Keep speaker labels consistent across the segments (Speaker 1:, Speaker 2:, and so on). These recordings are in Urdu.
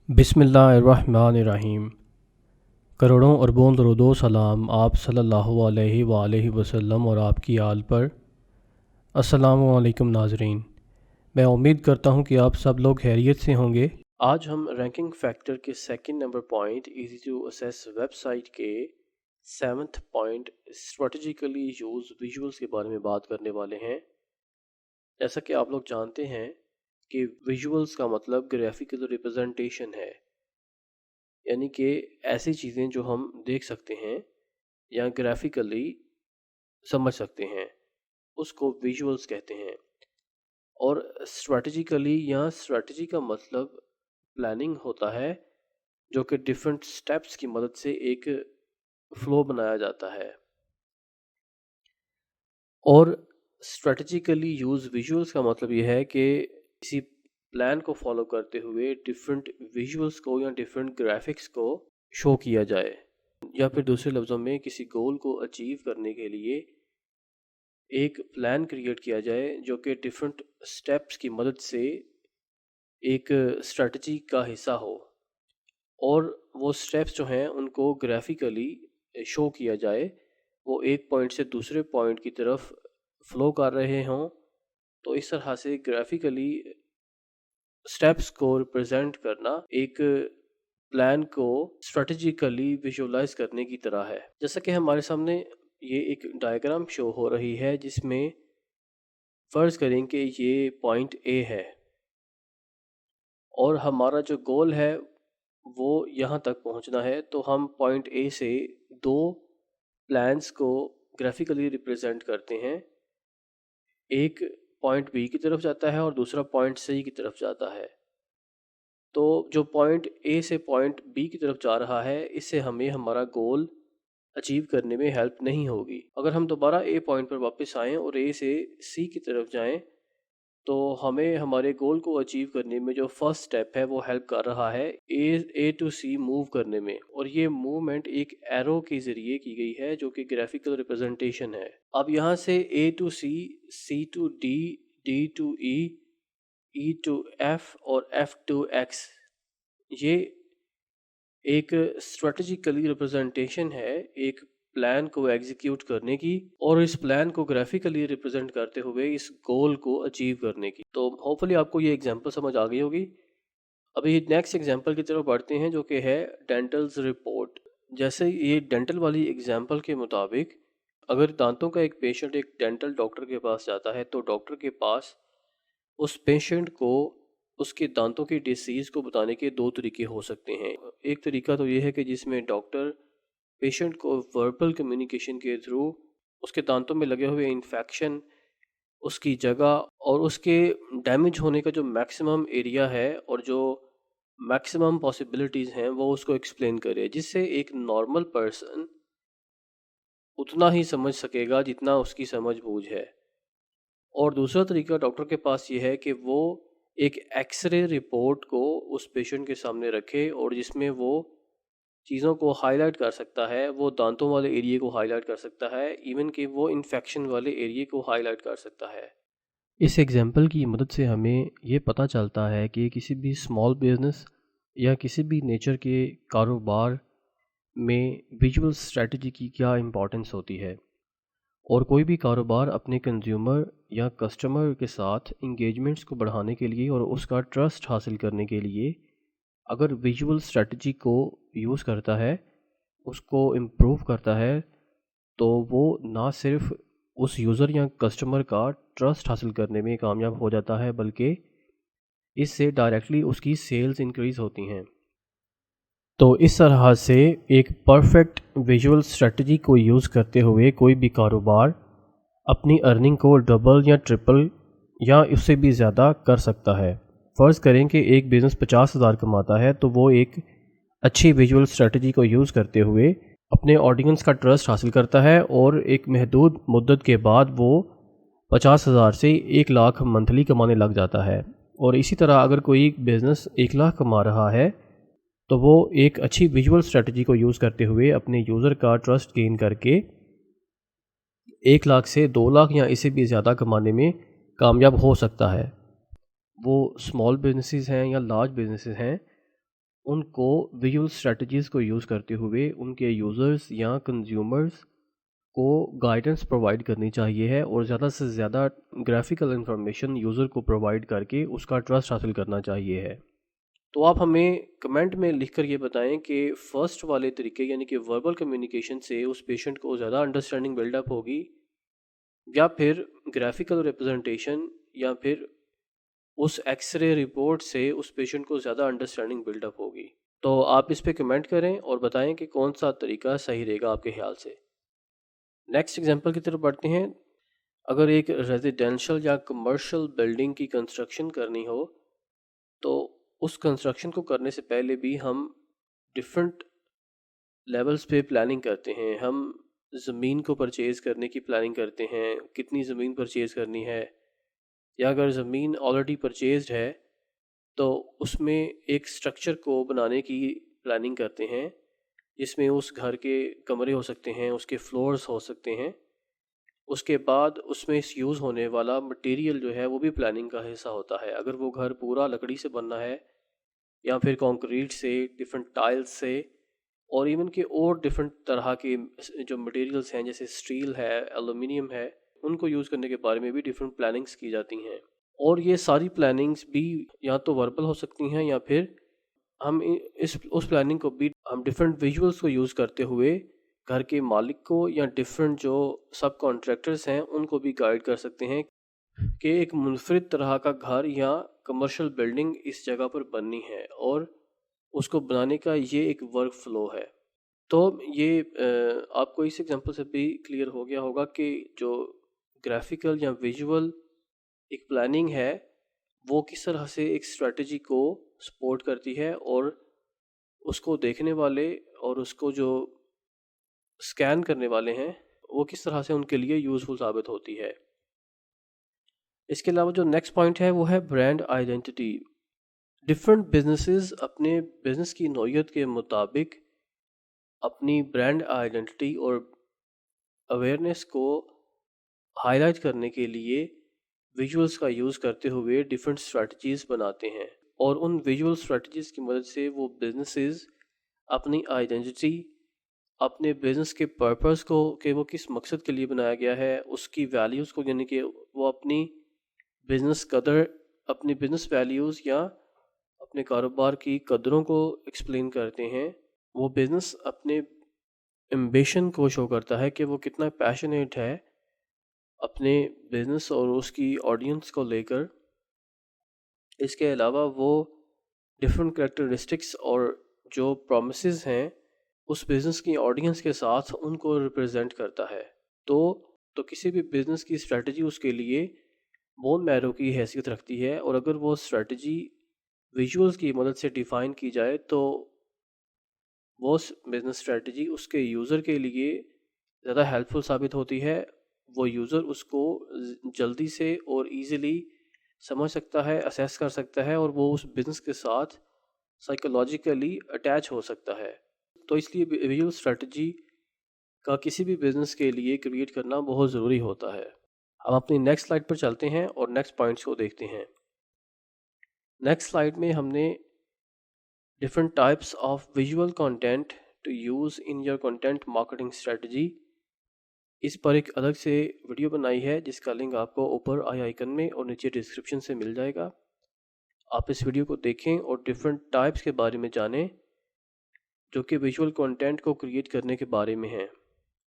Speaker 1: بسم اللہ الرحمن الرحیم۔ کروڑوں اربوں درود و سلام آپ صلی اللہ علیہ وآلہ وسلم اور آپ کی آل پر۔ السلام علیکم ناظرین، میں امید کرتا ہوں کہ آپ سب لوگ خیریت سے ہوں گے۔ آج ہم رینکنگ فیکٹر کے second number point easy to access website کے seventh point strategically use visuals کے بارے میں بات کرنے والے ہیں۔ جیسا کہ آپ لوگ جانتے ہیں کہ ویژولز کا مطلب گرافیکل ریپرزنٹیشن ہے، یعنی کہ ایسی چیزیں جو ہم دیکھ سکتے ہیں یا گرافیکلی سمجھ سکتے ہیں اس کو ویژولز کہتے ہیں۔ اور اسٹریٹجیکلی یا اسٹریٹجی کا مطلب پلاننگ ہوتا ہے، جو کہ ڈیفرنٹ سٹیپس کی مدد سے ایک فلو بنایا جاتا ہے۔ اور اسٹریٹجیکلی یوز ویژولز کا مطلب یہ ہے کہ کسی پلان کو فالو کرتے ہوئے ڈیفرنٹ ویژولز کو یا ڈیفرنٹ گرافکس کو شو کیا جائے، یا پھر دوسرے لفظوں میں کسی گول کو اچیو کرنے کے لیے ایک پلان کریٹ کیا جائے جو کہ ڈیفرنٹ سٹیپس کی مدد سے ایک اسٹریٹجی کا حصہ ہو، اور وہ سٹیپس جو ہیں ان کو گرافیکلی شو کیا جائے، وہ ایک پوائنٹ سے دوسرے پوائنٹ کی طرف فلو کر رہے ہوں۔ تو اس طرح سے گرافیکلی سٹیپس کو ریپرزینٹ کرنا ایک پلان کو اسٹریٹجیکلی ویژولائز کرنے کی طرح ہے۔ جیسا کہ ہمارے سامنے یہ ایک ڈائیگرام شو ہو رہی ہے، جس میں فرض کریں کہ یہ پوائنٹ اے ہے اور ہمارا جو گول ہے وہ یہاں تک پہنچنا ہے، تو ہم پوائنٹ اے سے دو پلانس کو گرافیکلی ریپرزینٹ کرتے ہیں، ایک پوائنٹ بی کی طرف جاتا ہے اور دوسرا پوائنٹ سی کی طرف جاتا ہے۔ تو جو پوائنٹ اے سے پوائنٹ بی کی طرف جا رہا ہے، اس سے ہمیں ہمارا گول اچیو کرنے میں ہیلپ نہیں ہوگی۔ اگر ہم دوبارہ اے پوائنٹ پر واپس آئیں اور اے سے سی کی طرف جائیں، تو ہمیں ہمارے گول کو اچیو کرنے میں جو فرسٹ سٹیپ ہے وہ ہیلپ کر رہا ہے اے ٹو سی موو کرنے میں، اور یہ موومنٹ ایک ایرو کے ذریعے کی گئی ہے جو کہ گرافیکل ریپرزنٹیشن ہے۔ اب یہاں سے A to C, C to D, D to E, E to F اور ایف ٹو ایکس، یہ ایک اسٹریٹجیکلی ریپرزنٹیشن ہے ایک پلان کو ایگزیکیوٹ کرنے کی، اور اس پلان کو گرافیکلی ریپرزینٹ کرتے ہوئے اس گول کو اچیو کرنے کی۔ تو ہوپفلی آپ کو یہ ایگزامپل سمجھ آ گئی ہوگی۔ ابھی نیکسٹ ایگزامپل کی طرف بڑھتے ہیں، جو کہ ہے ڈینٹلز رپورٹ۔ جیسے یہ ڈینٹل والی ایگزامپل کے مطابق اگر دانتوں کا ایک پیشنٹ ایک ڈینٹل ڈاکٹر کے پاس جاتا ہے، تو ڈاکٹر کے پاس اس پیشنٹ کو اس کے دانتوں کی ڈیزیز کو بتانے کے دو طریقے ہو سکتے ہیں۔ ایک طریقہ تو یہ ہے کہ جس میں ڈاکٹر پیشنٹ کو وربل کمیونیکیشن کے تھرو اس کے دانتوں میں لگے ہوئے انفیکشن، اس کی جگہ اور اس کے ڈیمیج ہونے کا جو میکسیمم ایریا ہے اور جو میکسیمم پاسبلٹیز ہیں وہ اس کو ایکسپلین کرے، جس سے ایک نارمل پرسن اتنا ہی سمجھ سکے گا جتنا اس کی سمجھ بوجھ ہے۔ اور دوسرا طریقہ ڈاکٹر کے پاس یہ ہے کہ وہ ایک ایکس رے رپورٹ کو اس پیشنٹ کے سامنے رکھے، اور جس میں وہ چیزوں کو ہائی لائٹ کر سکتا ہے، وہ دانتوں والے ایریے کو ہائی لائٹ کر سکتا ہے، ایون کہ وہ انفیکشن والے ایریے کو ہائی لائٹ کر سکتا ہے۔ اس ایگزامپل کی مدد سے ہمیں یہ پتہ چلتا ہے کہ کسی بھی اسمال بزنس یا کسی بھی نیچر کے کاروبار میں ویژول اسٹریٹجی کی کیا امپورٹنس ہوتی ہے، اور کوئی بھی کاروبار اپنے کنزیومر یا کسٹمر کے ساتھ انگیجمنٹس کو بڑھانے کے لیے اور اس کا ٹرسٹ حاصل کرنے کے لیے اگر ویژول اسٹریٹجی کو یوز کرتا ہے، اس کو امپروو کرتا ہے، تو وہ نہ صرف اس یوزر یا کسٹمر کا ٹرسٹ حاصل کرنے میں کامیاب ہو جاتا ہے، بلکہ اس سے ڈائریکٹلی اس کی سیلز انکریز ہوتی ہیں۔ تو اس طرح سے ایک پرفیکٹ ویژول اسٹریٹجی کو یوز کرتے ہوئے کوئی بھی کاروبار اپنی ارننگ کو ڈبل یا ٹرپل یا اس سے بھی زیادہ کر سکتا ہے۔ فرض کریں کہ ایک بزنس 50,000 کماتا ہے، تو وہ ایک اچھی ویژول اسٹریٹجی کو یوز کرتے ہوئے اپنے آڈینس کا ٹرسٹ حاصل کرتا ہے، اور ایک محدود مدت کے بعد وہ 50,000 سے 1,00,000 منتھلی کمانے لگ جاتا ہے۔ اور اسی طرح اگر کوئی بزنس 1,00,000 کما رہا ہے، تو وہ ایک اچھی ویژول اسٹریٹجی کو یوز کرتے ہوئے اپنے یوزر کا ٹرسٹ گین کر کے 1,00,000 سے 2,00,000 یا اس سے بھی زیادہ کمانے میں کامیاب ہو سکتا ہے۔ وہ اسمال بزنسز ہیں یا لارج بزنسز ہیں، ان کو ویژول اسٹریٹجیز کو یوز کرتے ہوئے ان کے یوزرز یا کنزیومرز کو گائیڈنس پرووائڈ کرنی چاہیے ہے، اور زیادہ سے زیادہ گرافیکل انفارمیشن یوزر کو پرووائڈ کر کے اس کا ٹرسٹ حاصل کرنا چاہیے ہے۔ تو آپ ہمیں کمنٹ میں لکھ کر یہ بتائیں کہ فرسٹ والے طریقے یعنی کہ وربل کمیونیکیشن سے اس پیشنٹ کو زیادہ انڈرسٹینڈنگ بلڈ اپ ہوگی، یا پھر گرافیکل ریپرزنٹیشن، یا پھر اس ایکس رے رپورٹ سے اس پیشنٹ کو زیادہ انڈرسٹینڈنگ بلڈ اپ ہوگی۔ تو آپ اس پہ کمنٹ کریں اور بتائیں کہ کون سا طریقہ صحیح رہے گا آپ کے خیال سے۔ نیکسٹ ایگزامپل کی طرف بڑھتے ہیں۔ اگر ایک ریزیڈینشل یا کمرشل بلڈنگ کی کنسٹرکشن کرنی ہو تو اس کنسٹرکشن کو کرنے سے پہلے بھی ہم ڈفرینٹ لیولز پہ پلاننگ کرتے ہیں۔ ہم زمین کو پرچیز کرنے کی پلاننگ کرتے ہیں، کتنی زمین پرچیز کرنی ہے، یا اگر زمین آلریڈی پرچیزڈ ہے تو اس میں ایک سٹرکچر کو بنانے کی پلاننگ کرتے ہیں، جس میں اس گھر کے کمرے ہو سکتے ہیں، اس کے فلورز ہو سکتے ہیں۔ اس کے بعد اس میں یوز ہونے والا مٹیریل جو ہے وہ بھی پلاننگ کا حصہ ہوتا ہے۔ اگر وہ گھر پورا لکڑی سے بننا ہے یا پھر کانکریٹ سے، ڈفرینٹ ٹائلز سے، اور ایون کہ اور ڈفرینٹ طرح کے جو مٹیریلز ہیں جیسے اسٹیل ہے، ایلومینیم ہے، ان کو یوز کرنے کے بارے میں بھی ڈفرینٹ پلاننگز کی جاتی ہیں۔ اور یہ ساری پلاننگز بھی یا تو وربل ہو سکتی ہیں، یا پھر ہم اس پلاننگ کو بھی ہم ڈفرینٹ ویژولز کو یوز کرتے ہوئے گھر کے مالک کو یا ڈفرینٹ جو سب کانٹریکٹرز ہیں ان کو بھی گائیڈ کر سکتے ہیں کہ ایک منفرد طرح کا گھر یا کمرشل بلڈنگ اس جگہ پر بننی ہے، اور اس کو بنانے کا یہ ایک ورک فلو ہے۔ تو یہ آپ کو اس ایگزامپل سے بھی کلیئر ہو گیا ہوگا کہ جو گرافیکل یا ویژول ایک پلاننگ ہے وہ کس طرح سے ایک اسٹریٹجی کو سپورٹ کرتی ہے، اور اس کو دیکھنے والے اور اس کو جو اسکین کرنے والے ہیں وہ کس طرح سے ان کے لیے یوزفل ثابت ہوتی ہے۔ اس کے علاوہ جو نیکسٹ پوائنٹ ہے وہ ہے برانڈ آئیڈینٹی۔ ڈفرینٹ بزنسز اپنے بزنس کی نوعیت کے مطابق اپنی برانڈ آئیڈینٹی اور اویئرنیس کو ہائی لائٹ کرنے کے لیے ویژولز کا یوز کرتے ہوئے ڈفرینٹ اسٹریٹجیز بناتے ہیں، اور ان ویژول اسٹریٹجیز کی مدد سے وہ بزنسز اپنی آئیڈینٹی، اپنے بزنس کے پرپس کو کہ وہ کس مقصد کے لیے بنایا گیا ہے، اس کی ویلیوز کو، یعنی کہ وہ اپنی بزنس قدر، اپنی بزنس ویلیوز یا اپنے کاروبار کی قدروں کو ایکسپلین کرتے ہیں۔ وہ بزنس اپنے ایمبیشن کو شو کرتا ہے کہ وہ کتنا پیشنیٹ ہے اپنے بزنس اور اس کی آڈینس کو لے کر۔ اس کے علاوہ وہ ڈفرینٹ کریکٹرسٹکس اور جو پرومسز ہیں اس بزنس کی آڈینس کے ساتھ ان کو ریپرزینٹ کرتا ہے۔ تو کسی بھی بزنس کی اسٹریٹجی اس کے لیے بون میرو کی حیثیت رکھتی ہے، اور اگر وہ اسٹریٹجی ویژولز کی مدد سے ڈیفائن کی جائے تو وہ بزنس اسٹریٹجی اس کے یوزر کے لیے زیادہ ہیلپ فل ثابت ہوتی ہے۔ وہ یوزر اس کو جلدی سے اور ایزیلی سمجھ سکتا ہے، اسیس کر سکتا ہے، اور وہ اس بزنس کے ساتھ سائیکولوجیکلی اٹیچ ہو سکتا ہے۔ تو اس لیے ویژول اسٹریٹجی کا کسی بھی بزنس کے لیے کریٹ کرنا بہت ضروری ہوتا ہے۔ ہم اپنی نیکسٹ سلائڈ پر چلتے ہیں اور نیکسٹ پوائنٹس کو دیکھتے ہیں۔ نیکسٹ سلائڈ میں ہم نے different types of visual content to use in your content marketing strategy, اس پر ایک الگ سے ویڈیو بنائی ہے جس کا لنک آپ کو اوپر آئی آئیکن میں اور نیچے ڈسکرپشن سے مل جائے گا۔ آپ اس ویڈیو کو دیکھیں اور ڈفرینٹ ٹائپس کے بارے میں جانیں جو کہ ویژول کنٹینٹ کو کریٹ کرنے کے بارے میں ہیں،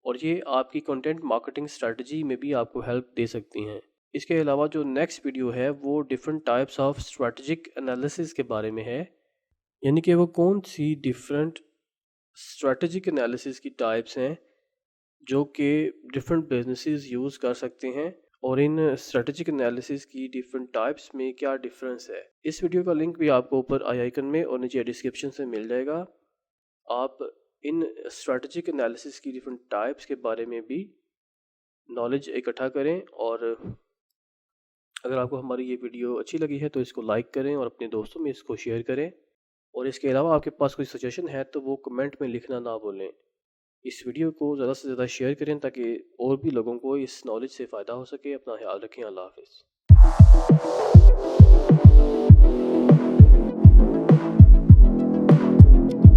Speaker 1: اور یہ آپ کی کنٹینٹ مارکیٹنگ اسٹریٹجی میں بھی آپ کو ہیلپ دے سکتی ہیں۔ اس کے علاوہ جو نیکسٹ ویڈیو ہے وہ different types of strategic analysis کے بارے میں ہے، یعنی کہ وہ کون سی ڈفرینٹ اسٹریٹجک انالیسس کی ٹائپس ہیں جو کہ ڈفرینٹ بزنسز یوز کر سکتے ہیں، اور ان اسٹریٹجک انالیسس کی ڈفرینٹ ٹائپس میں کیا ڈفرینس ہے۔ اس ویڈیو کا لنک بھی آپ کو اوپر آئی آئیکن میں اور نیچے ڈسکرپشن سے مل جائے گا۔ آپ ان اسٹریٹجک انالیسس کی ڈفرینٹ ٹائپس کے بارے میں بھی نالج اکٹھا کریں، اور اگر آپ کو ہماری یہ ویڈیو اچھی لگی ہے تو اس کو لائک کریں اور اپنے دوستوں میں اس کو شیئر کریں، اور اس کے علاوہ آپ کے پاس کوئی سجیشن ہے تو وہ کمنٹ میں لکھنا نہ بھولیں۔ اس ویڈیو کو زیادہ سے زیادہ شیئر کریں تاکہ اور بھی لوگوں کو اس نالج سے فائدہ ہو سکے۔ اپنا خیال رکھیں۔ اللہ حافظ۔